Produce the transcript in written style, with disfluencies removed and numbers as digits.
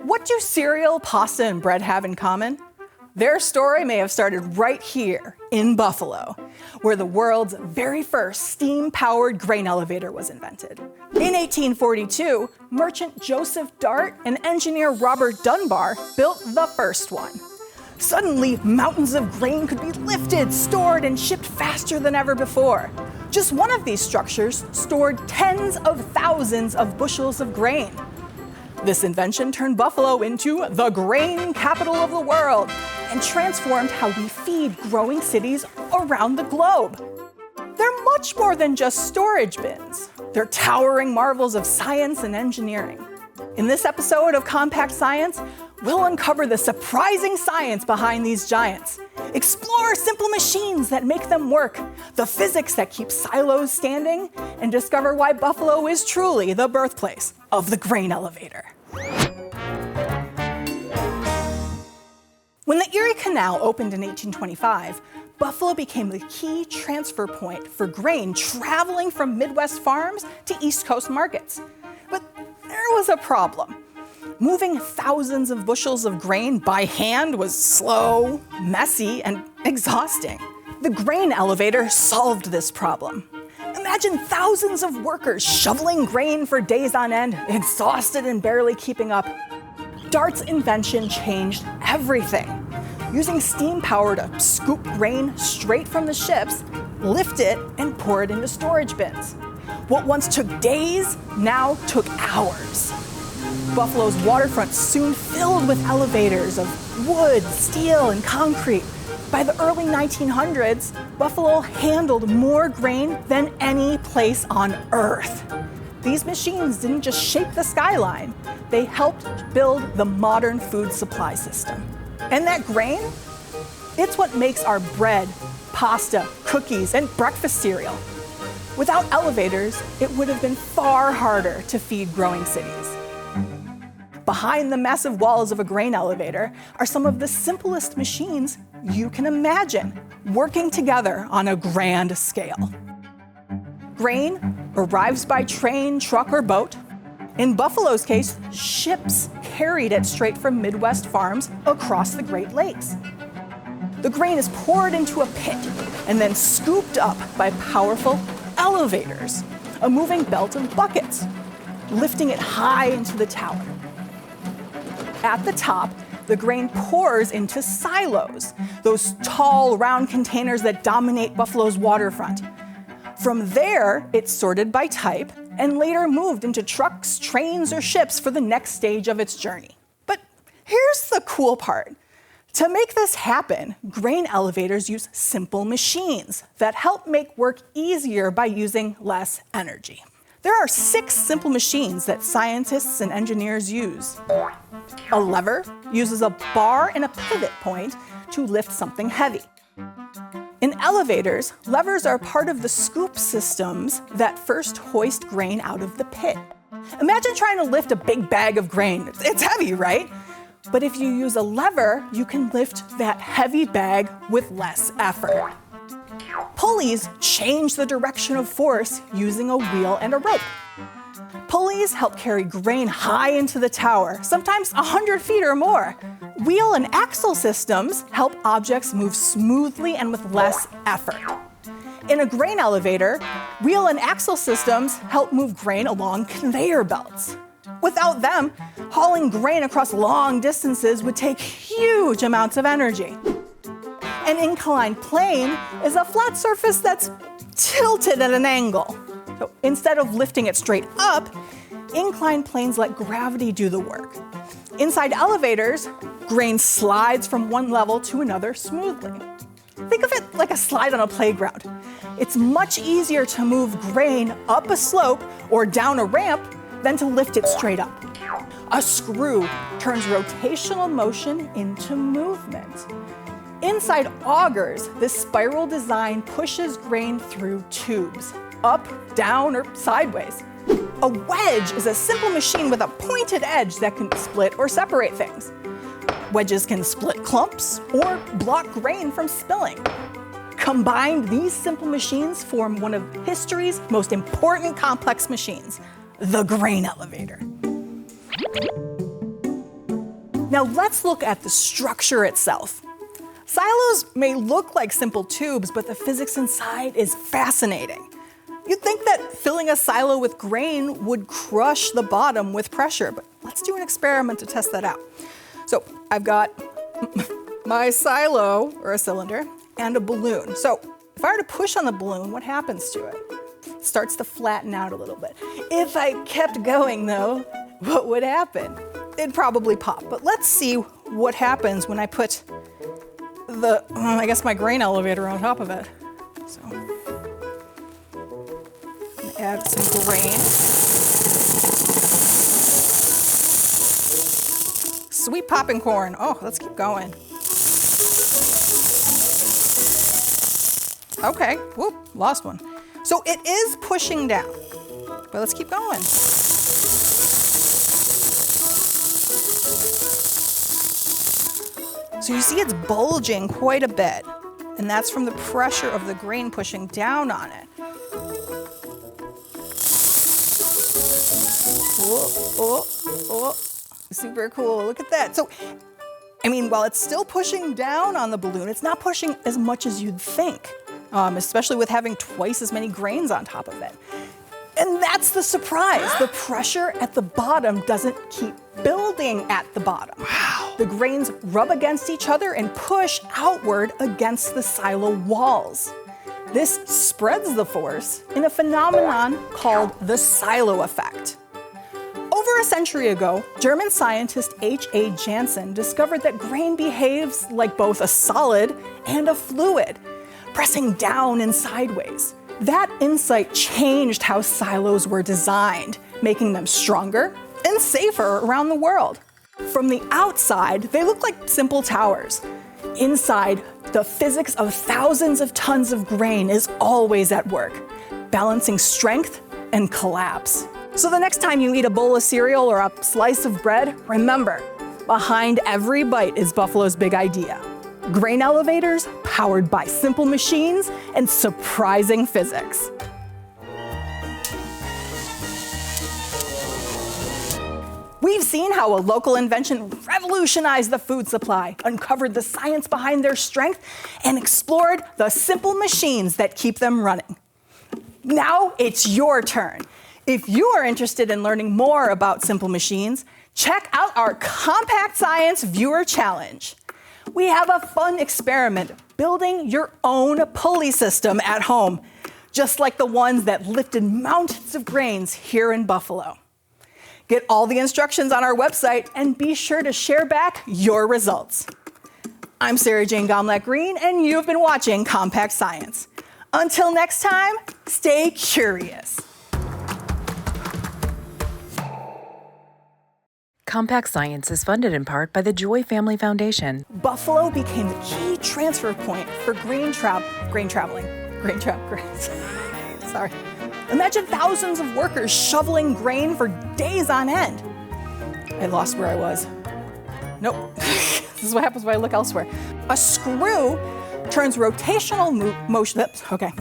What do cereal, pasta, and bread have in common? Their story may have started right here in Buffalo, where the world's very first steam-powered grain elevator was invented. In 1842, merchant Joseph Dart and engineer Robert Dunbar built the first one. Suddenly, mountains of grain could be lifted, stored, and shipped faster than ever before. Just one of these structures stored tens of thousands of bushels of grain. This invention turned Buffalo into the grain capital of the world and transformed how we feed growing cities around the globe. They're much more than just storage bins. They're towering marvels of science and engineering. In this episode of Compact Science, we'll uncover the surprising science behind these giants, explore simple machines that make them work, the physics that keep silos standing, and discover why Buffalo is truly the birthplace of the grain elevator. When the Erie Canal opened in 1825, Buffalo became the key transfer point for grain traveling from Midwest farms to East Coast markets. But there was a problem. Moving thousands of bushels of grain by hand was slow, messy, and exhausting. The grain elevator solved this problem. Imagine thousands of workers shoveling grain for days on end, exhausted and barely keeping up. Dart's invention changed everything. Using steam power to scoop grain straight from the ships, lift it, and pour it into storage bins. What once took days now took hours. Buffalo's waterfront soon filled with elevators of wood, steel, and concrete. By the early 1900s, Buffalo handled more grain than any place on Earth. These machines didn't just shape the skyline, they helped build the modern food supply system. And that grain, it's what makes our bread, pasta, cookies, and breakfast cereal. Without elevators, it would have been far harder to feed growing cities. Behind the massive walls of a grain elevator are some of the simplest machines you can imagine, working together on a grand scale. Grain arrives by train, truck, or boat. In Buffalo's case, ships carried it straight from Midwest farms across the Great Lakes. The grain is poured into a pit and then scooped up by powerful elevators, a moving belt of buckets, lifting it high into the tower. At the top, the grain pours into silos, those tall, round containers that dominate Buffalo's waterfront. From there, it's sorted by type and later moved into trucks, trains, or ships for the next stage of its journey. But here's the cool part. To make this happen, grain elevators use simple machines that help make work easier by using less energy. There are 6 simple machines that scientists and engineers use. A lever uses a bar and a pivot point to lift something heavy. In elevators, levers are part of the scoop systems that first hoist grain out of the pit. Imagine trying to lift a big bag of grain. It's heavy, right? But if you use a lever, you can lift that heavy bag with less effort. Pulleys change the direction of force using a wheel and a rope. Pulleys help carry grain high into the tower, sometimes 100 feet or more. Wheel and axle systems help objects move smoothly and with less effort. In a grain elevator, wheel and axle systems help move grain along conveyor belts. Without them, hauling grain across long distances would take huge amounts of energy. An inclined plane is a flat surface that's tilted at an angle. So instead of lifting it straight up, inclined planes let gravity do the work. Inside elevators, grain slides from one level to another smoothly. Think of it like a slide on a playground. It's much easier to move grain up a slope or down a ramp than to lift it straight up. A screw turns rotational motion into movement. Inside augers, this spiral design pushes grain through tubes, up, down, or sideways. A wedge is a simple machine with a pointed edge that can split or separate things. Wedges can split clumps or block grain from spilling. Combined, these simple machines form one of history's most important complex machines, the grain elevator. Now let's look at the structure itself. Silos may look like simple tubes, but the physics inside is fascinating. You'd think that filling a silo with grain would crush the bottom with pressure, but let's do an experiment to test that out. So I've got my silo, or a cylinder, and a balloon. So if I were to push on the balloon, what happens to it? It starts to flatten out a little bit. If I kept going though, what would happen? It'd probably pop, but let's see what happens when I put I guess my grain elevator on top of it. So, add some grain. Sweet popping corn. Oh, let's keep going. Okay, whoop, lost one. So it is pushing down, but let's keep going. So you see it's bulging quite a bit, and that's from the pressure of the grain pushing down on it. Super cool, look at that. So, I mean, while it's still pushing down on the balloon, it's not pushing as much as you'd think, especially with having twice as many grains on top of it. And that's the surprise. The pressure at the bottom doesn't keep building at the bottom. Wow. The grains rub against each other and push outward against the silo walls. This spreads the force in a phenomenon called the silo effect. Over a century ago, German scientist H.A. Janssen discovered that grain behaves like both a solid and a fluid, pressing down and sideways. That insight changed how silos were designed, making them stronger and safer around the world. From the outside, they look like simple towers. Inside, the physics of thousands of tons of grain is always at work, balancing strength and collapse. So the next time you eat a bowl of cereal or a slice of bread, remember, behind every bite is Buffalo's big idea. Grain elevators powered by simple machines and surprising physics. We've seen how a local invention revolutionized the food supply, uncovered the science behind their strength, and explored the simple machines that keep them running. Now it's your turn. If you are interested in learning more about simple machines, check out our Compact Science Viewer Challenge. We have a fun experiment building your own pulley system at home, just like the ones that lifted mountains of grains here in Buffalo. Get all the instructions on our website and be sure to share back your results. I'm Sarjane Gomlak-Green, and you've been watching Compact Science. Until next time, stay curious. Compact Science is funded in part by the Joy Family Foundation. Buffalo became the key transfer point for grain traveling. Sorry. Imagine thousands of workers shoveling grain for days on end. I lost where I was. Nope. This is what happens when I look elsewhere. A screw turns rotational motion. Okay.